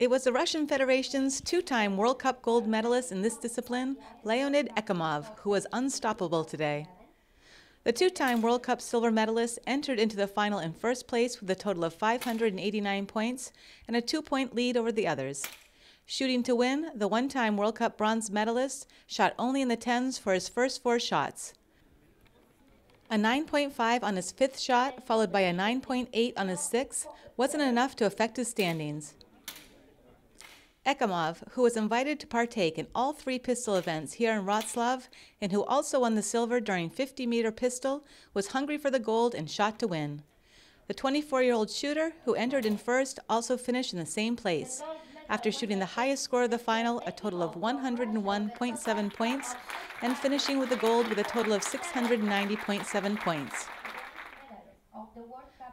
It was the Russian Federation's two-time World Cup gold medalist in this discipline, Leonid Ekimov, who was unstoppable today. The two-time World Cup silver medalist entered into the final in first place with a total of 589 points and a 2-point lead over the others. Shooting to win, the one-time World Cup bronze medalist shot only in the tens for his first 4 shots. A 9.5 on his 5th shot, followed by a 9.8 on his 6th, wasn't enough to affect his standings. Ekimov, who was invited to partake in all 3 pistol events here in Wrocław and who also won the silver during 50-meter pistol, was hungry for the gold and shot to win. The 24-year-old shooter, who entered in first, also finished in the same place, after shooting the highest score of the final, a total of 101.7 points, and finishing with the gold with a total of 690.7 points.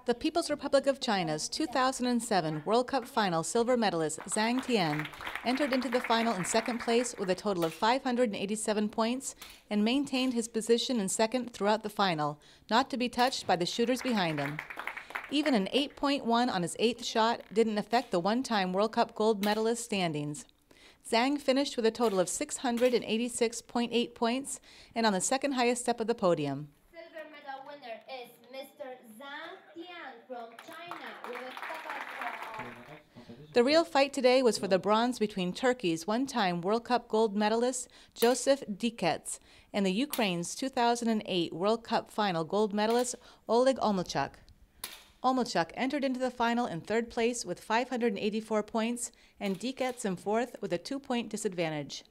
The People's Republic of China's 2007 World Cup final silver medalist Zhang Tian entered into the final in second place with a total of 587 points and maintained his position in second throughout the final, not to be touched by the shooters behind him. Even an 8.1 on his 8th shot didn't affect the one-time World Cup gold medalist standings. Zhang finished with a total of 686.8 points and on the second highest step of the podium. Silver medal winner is Mr. Zhang Tian from China with a total of... The real fight today was for the bronze between Turkey's one-time World Cup gold medalist Joseph Dikets and the Ukraine's 2008 World Cup final gold medalist Oleg Omelchuk. Omelchuk entered into the final in third place with 584 points and Dikets in fourth with a 2-point disadvantage.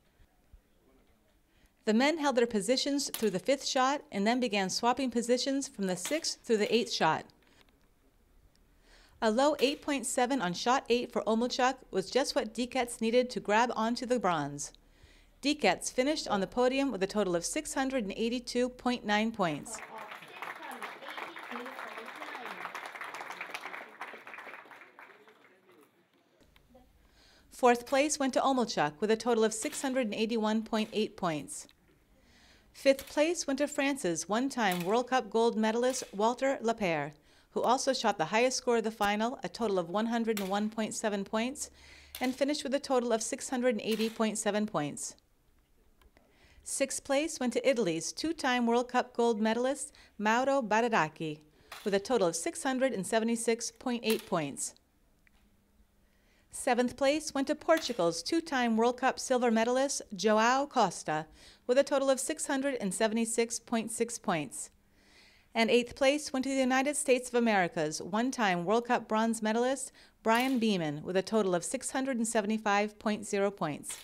The men held their positions through the 5th shot and then began swapping positions from the 6th through the 8th shot. A low 8.7 on shot 8 for Omelchuk was just what Dikets needed to grab onto the bronze. Dikets finished on the podium with a total of 682.9 points. Fourth place went to Omelchuk with a total of 681.8 points. 5th place went to France's one-time World Cup gold medalist Walter Lapierre, who also shot the highest score of the final, a total of 101.7 points, and finished with a total of 680.7 points. 6th place went to Italy's 2-time World Cup gold medalist Mauro Baradacchi, with a total of 676.8 points. 7th place went to Portugal's 2-time World Cup silver medalist João Costa with a total of 676.6 points. And 8th place went to the United States of America's one-time World Cup bronze medalist Brian Beeman with a total of 675.0 points.